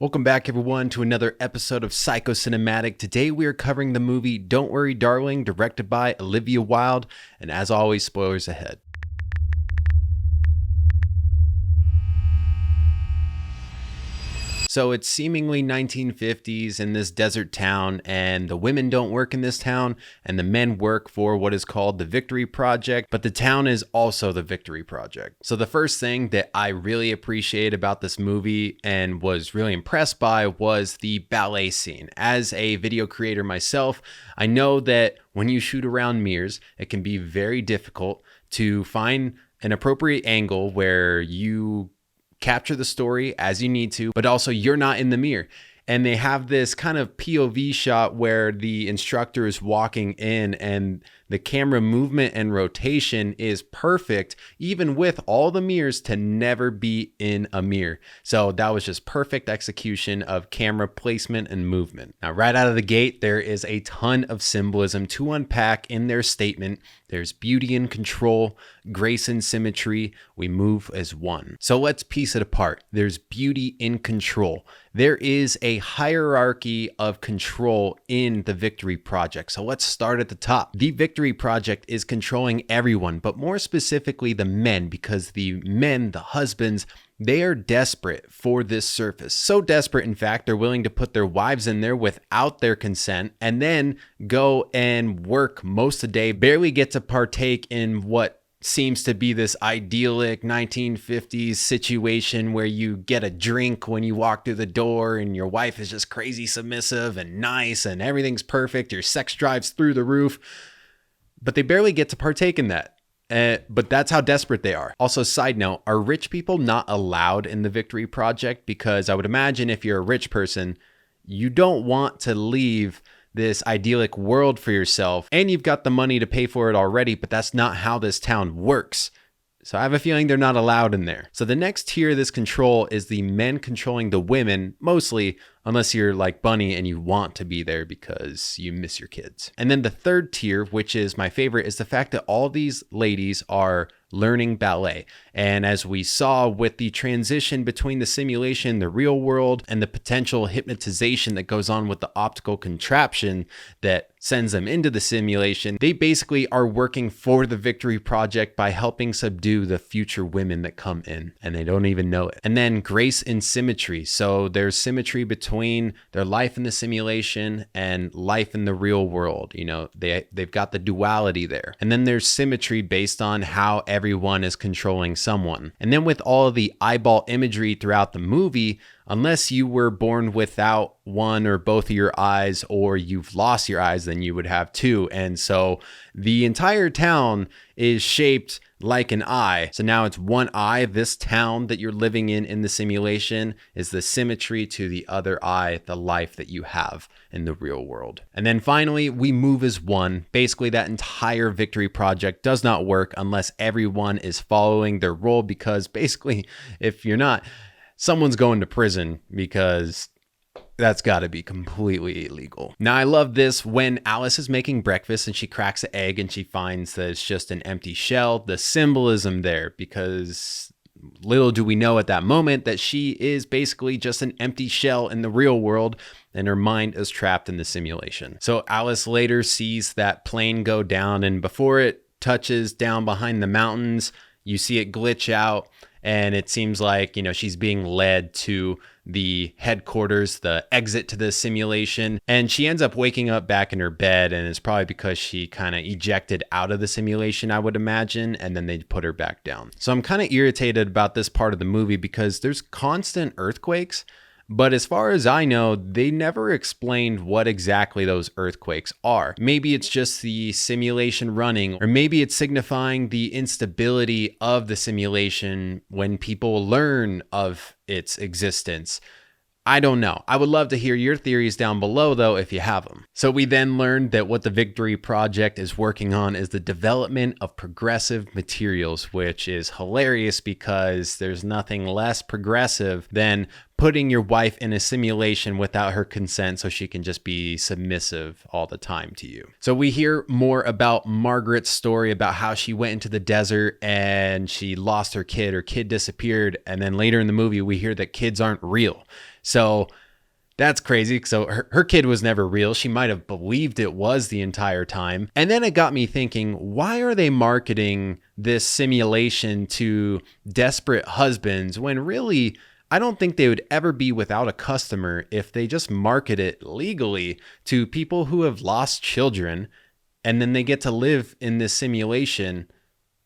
Welcome back, everyone, to another episode of Psycho Cinematic. Today we are covering the movie Don't Worry, Darling, directed by Olivia Wilde, and as always, spoilers ahead. So it's seemingly 1950s in this desert town, and the women don't work in this town, and the men work for what is called the Victory Project, but the town is also the Victory Project. So the first thing that I really appreciate about this movie and was really impressed by was the ballet scene. As a video creator myself, I know that when you shoot around mirrors, it can be very difficult to find an appropriate angle where you capture the story as you need to, but also you're not in the mirror. And they have this kind of POV shot where the instructor is walking in and the camera movement and rotation is perfect, even with all the mirrors, to never be in a mirror. So that was just perfect execution of camera placement and movement. Now, right out of the gate, there is a ton of symbolism to unpack in their statement. There's beauty and control, grace and symmetry. We move as one. So let's piece it apart. There's beauty in control. There is a hierarchy of control in the Victory Project. So let's start at the top. The Victory Project is controlling everyone, but more specifically the men, because the men, the husbands, they are desperate for this surface. So desperate, in fact, they're willing to put their wives in there without their consent and then go and work most of the day, barely get to partake in what seems to be this idyllic 1950s situation where you get a drink when you walk through the door and your wife is just crazy submissive and nice and everything's perfect. Your sex drive's through the roof, but they barely get to partake in that. But that's how desperate they are. Also, side note, are rich people not allowed in the Victory Project? Because I would imagine if you're a rich person, you don't want to leave this idyllic world for yourself, and you've got the money to pay for it already, but that's not how this town works. So I have a feeling they're not allowed in there. So the next tier of this control is the men controlling the women, mostly, unless you're like Bunny and you want to be there because you miss your kids. And then the third tier, which is my favorite, is the fact that all these ladies are learning ballet. And as we saw with the transition between the simulation, the real world, and the potential hypnotization that goes on with the optical contraption that sends them into the simulation, they basically are working for the Victory Project by helping subdue the future women that come in, and they don't even know it. And then grace and symmetry. So there's symmetry between their life in the simulation and life in the real world. You know, they've got the duality there. And then there's symmetry based on how everyone is controlling someone. And then with all of the eyeball imagery throughout the movie, unless you were born without one or both of your eyes, or you've lost your eyes, then you would have two. And so the entire town is shaped like an eye. So now it's one eye. This town that you're living in the simulation, is the symmetry to the other eye, the life that you have in the real world. And then finally, we move as one. Basically, that entire Victory Project does not work unless everyone is following their role, because basically, if you're not, someone's going to prison, because that's got to be completely illegal. Now, I love this when Alice is making breakfast and she cracks an egg and she finds that it's just an empty shell. The symbolism there, because little do we know at that moment that she is basically just an empty shell in the real world, and her mind is trapped in the simulation. So Alice later sees that plane go down, and before it touches down behind the mountains, you see it glitch out. And it seems like, you know, she's being led to the headquarters, the exit to the simulation. And she ends up waking up back in her bed. And it's probably because she kind of ejected out of the simulation, I would imagine. And then they put her back down. So I'm kind of irritated about this part of the movie because there's constant earthquakes. But as far as I know, they never explained what exactly those earthquakes are. Maybe it's just the simulation running, or maybe it's signifying the instability of the simulation when people learn of its existence. I don't know. I would love to hear your theories down below, though, if you have them. So we then learned that what the Victory Project is working on is the development of progressive materials, which is hilarious because there's nothing less progressive than putting your wife in a simulation without her consent so she can just be submissive all the time to you. So we hear more about Margaret's story about how she went into the desert and she lost her kid disappeared. And then later in the movie, we hear that kids aren't real. So that's crazy. So her kid was never real. She might have believed it was the entire time. And then it got me thinking, why are they marketing this simulation to desperate husbands when really I don't think they would ever be without a customer if they just market it legally to people who have lost children, and then they get to live in this simulation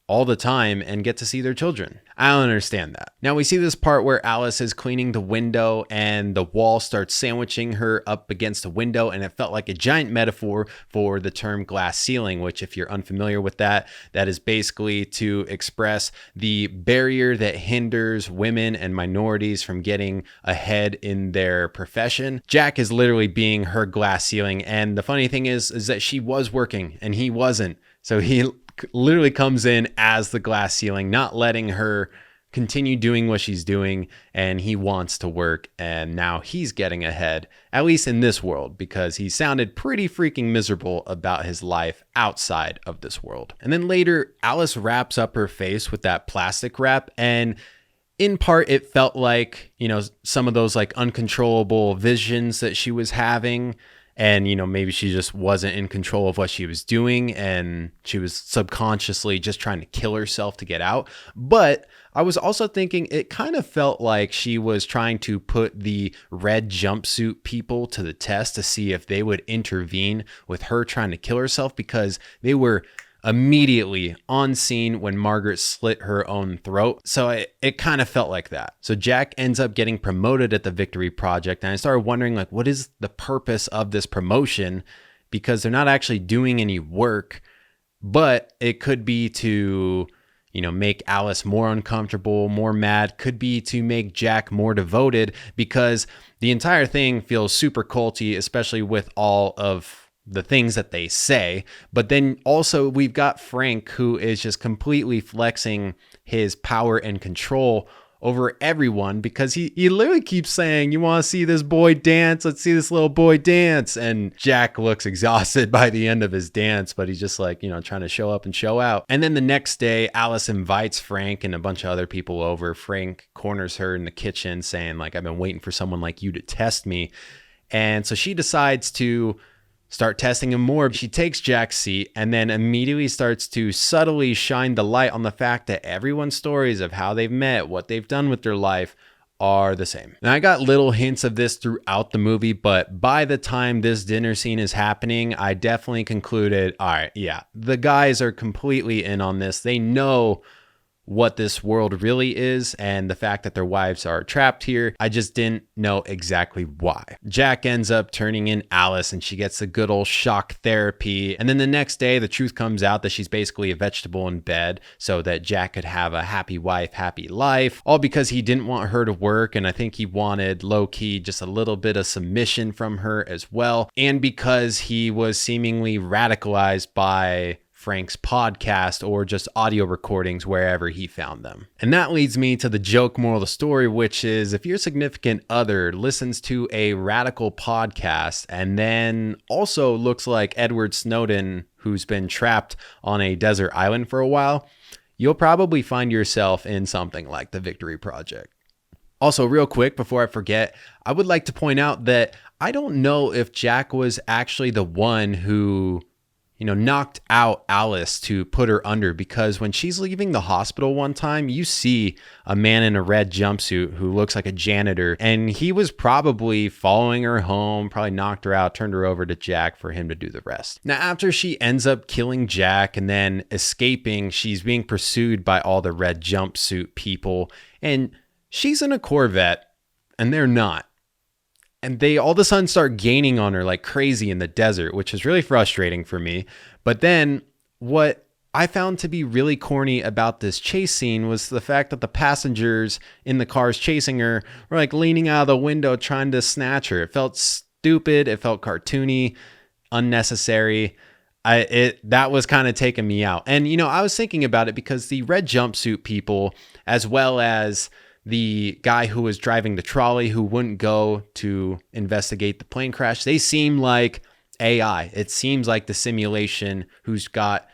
all the time and get to see their children. I don't understand that. Now we see this part where Alice is cleaning the window and the wall starts sandwiching her up against the window, and it felt like a giant metaphor for the term glass ceiling, which if you're unfamiliar with that is basically to express the barrier that hinders women and minorities from getting ahead in their profession. Jack is literally being her glass ceiling, and the funny thing is that she was working and he wasn't. So he literally comes in as the glass ceiling, not letting her continue doing what she's doing, and he wants to work, and now he's getting ahead, at least in this world, because he sounded pretty freaking miserable about his life outside of this world. And then later, Alice wraps up her face with that plastic wrap, and in part it felt like, some of those like uncontrollable visions that she was having. And, maybe she just wasn't in control of what she was doing and she was subconsciously just trying to kill herself to get out. But I was also thinking it kind of felt like she was trying to put the red jumpsuit people to the test to see if they would intervene with her trying to kill herself, because they were immediately on scene when Margaret slit her own throat. So it kind of felt like that. So Jack ends up getting promoted at the Victory Project, and I started wondering, like, what is the purpose of this promotion? Because they're not actually doing any work, but it could be to, make Alice more uncomfortable, more mad, could be to make Jack more devoted, because the entire thing feels super culty, especially with all of the things that they say. But then also we've got Frank, who is just completely flexing his power and control over everyone, because he literally keeps saying, you want to see this boy dance? Let's see this little boy dance. And Jack looks exhausted by the end of his dance, but he's just like, trying to show up and show out. And then the next day, Alice invites Frank and a bunch of other people over. Frank corners her in the kitchen saying, like, I've been waiting for someone like you to test me. And so she decides to start testing him more. She takes Jack's seat and then immediately starts to subtly shine the light on the fact that everyone's stories of how they've met, what they've done with their life, are the same. And I got little hints of this throughout the movie, but by the time this dinner scene is happening, I definitely concluded, all right, yeah, the guys are completely in on this. They know what this world really is, and the fact that their wives are trapped here. I just didn't know exactly why. Jack ends up turning in Alice, and she gets the good old shock therapy. And then the next day, the truth comes out that she's basically a vegetable in bed so that Jack could have a happy wife, happy life, all because he didn't want her to work. And I think he wanted low-key just a little bit of submission from her as well. And because he was seemingly radicalized by Frank's podcast or just audio recordings wherever he found them. And that leads me to the joke moral of the story, which is if your significant other listens to a radical podcast and then also looks like Edward Snowden, who's been trapped on a desert island for a while, you'll probably find yourself in something like the Victory Project. Also, real quick, before I forget, I would like to point out that I don't know if Jack was actually the one who knocked out Alice to put her under, because when she's leaving the hospital one time, you see a man in a red jumpsuit who looks like a janitor, and he was probably following her home, probably knocked her out, turned her over to Jack for him to do the rest. Now, after she ends up killing Jack and then escaping, she's being pursued by all the red jumpsuit people, and she's in a Corvette and they're not. And they all of a sudden start gaining on her like crazy in the desert, which is really frustrating for me. But then what I found to be really corny about this chase scene was the fact that the passengers in the cars chasing her were like leaning out of the window trying to snatch her. It felt stupid. It felt cartoony, unnecessary. That was kind of taking me out. And, I was thinking about it because the red jumpsuit people, as well as the guy who was driving the trolley who wouldn't go to investigate the plane crash, they seem like AI. It seems like the simulation who's got,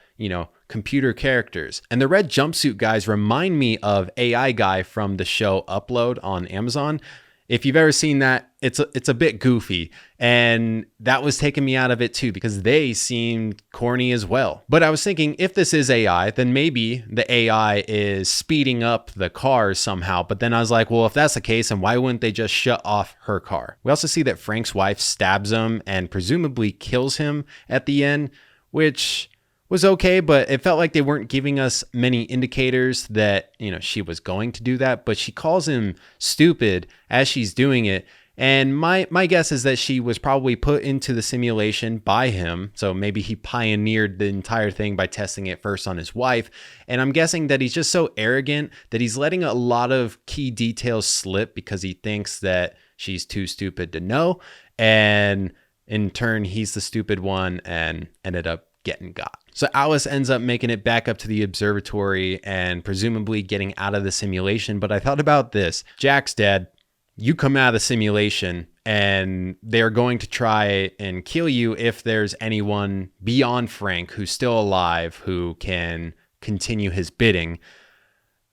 computer characters. And the red jumpsuit guys remind me of AI guy from the show Upload on Amazon. If you've ever seen that, it's a bit goofy. And that was taking me out of it too, because they seemed corny as well. But I was thinking, if this is AI, then maybe the AI is speeding up the cars somehow. But then I was like, well, if that's the case, then why wouldn't they just shut off her car? We also see that Frank's wife stabs him and presumably kills him at the end, which was okay, but it felt like they weren't giving us many indicators that, she was going to do that. But she calls him stupid as she's doing it. And my guess is that she was probably put into the simulation by him. So maybe he pioneered the entire thing by testing it first on his wife. And I'm guessing that he's just so arrogant that he's letting a lot of key details slip because he thinks that she's too stupid to know. And in turn, he's the stupid one and ended up getting got. So Alice ends up making it back up to the observatory and presumably getting out of the simulation. But I thought about this. Jack's dead. You come out of the simulation and they're going to try and kill you if there's anyone beyond Frank who's still alive who can continue his bidding.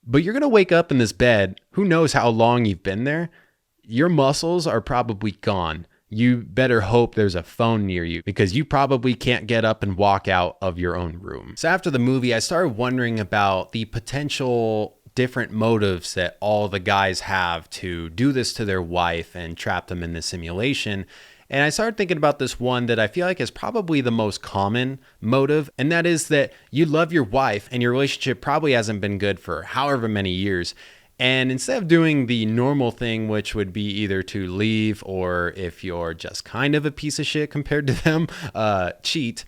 But you're going to wake up in this bed. Who knows how long you've been there? Your muscles are probably gone. You better hope there's a phone near you because you probably can't get up and walk out of your own room. So after the movie, I started wondering about the potential different motives that all the guys have to do this to their wife and trap them in the simulation. And I started thinking about this one that I feel like is probably the most common motive. And that is that you love your wife and your relationship probably hasn't been good for however many years. And instead of doing the normal thing, which would be either to leave or if you're just kind of a piece of shit compared to them, cheat,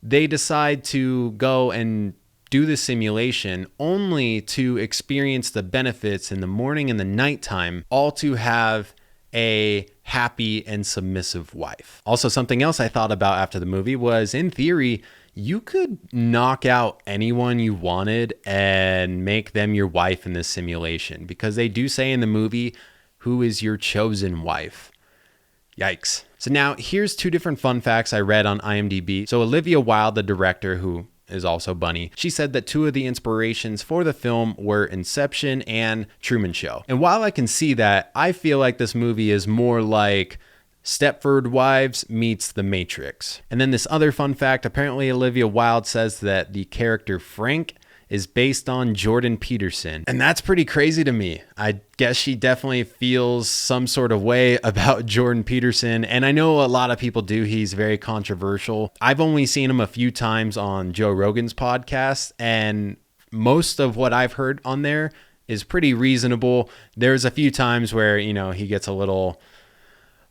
they decide to go and do the simulation only to experience the benefits in the morning and the nighttime, all to have a happy and submissive wife. Also, something else I thought about after the movie was, in theory, you could knock out anyone you wanted and make them your wife in this simulation, because they do say in the movie, who is your chosen wife? Yikes. So now here's two different fun facts I read on IMDb. So Olivia Wilde, the director, who is also Bunny, she said that two of the inspirations for the film were Inception and Truman Show. And while I can see that, I feel like this movie is more like Stepford Wives meets The Matrix. And then this other fun fact, apparently Olivia Wilde says that the character Frank is based on Jordan Peterson. And that's pretty crazy to me. I guess she definitely feels some sort of way about Jordan Peterson. And I know a lot of people do. He's very controversial. I've only seen him a few times on Joe Rogan's podcast, and most of what I've heard on there is pretty reasonable. There's a few times where, he gets a little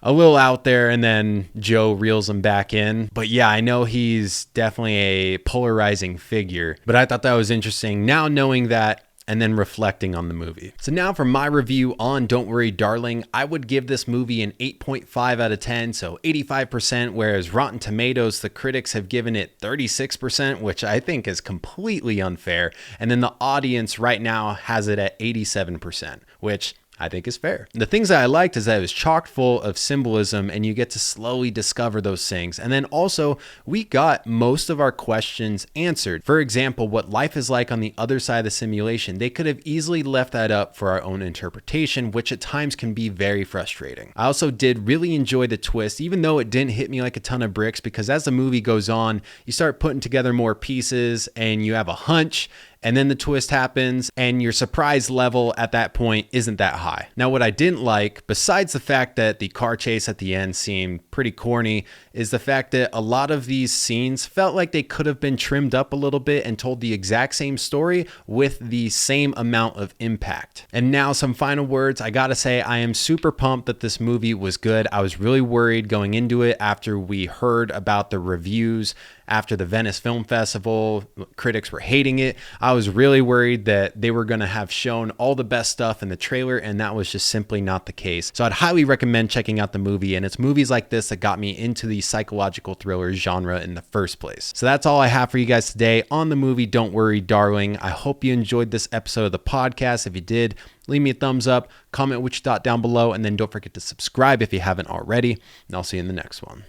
out there and then Joe reels him back in. But yeah, I know he's definitely a polarizing figure, but I thought that was interesting now knowing that and then reflecting on the movie. So now for my review on Don't Worry Darling, I would give this movie an 8.5 out of 10, so 85%, whereas Rotten Tomatoes, the critics have given it 36%, which I think is completely unfair. And then the audience right now has it at 87%, which I think is fair. The things that I liked is that it was chock full of symbolism and you get to slowly discover those things. And then also we got most of our questions answered. For example, what life is like on the other side of the simulation. They could have easily left that up for our own interpretation, which at times can be very frustrating. I also did really enjoy the twist, even though it didn't hit me like a ton of bricks, because as the movie goes on, you start putting together more pieces and you have a hunch. And then the twist happens and your surprise level at that point isn't that high. Now, what I didn't like, besides the fact that the car chase at the end seemed pretty corny, is the fact that a lot of these scenes felt like they could have been trimmed up a little bit and told the exact same story with the same amount of impact. And now some final words. I gotta say, I am super pumped that this movie was good. I was really worried going into it after we heard about the reviews after the Venice Film Festival. Critics were hating it. I was really worried that they were going to have shown all the best stuff in the trailer, and that was just simply not the case. So I'd highly recommend checking out the movie, and it's movies like this that got me into the psychological thriller genre in the first place. So that's all I have for you guys today on the movie Don't Worry Darling. I hope you enjoyed this episode of the podcast. If you did, leave me a thumbs up, comment what you thought down below, and then don't forget to subscribe if you haven't already, and I'll see you in the next one.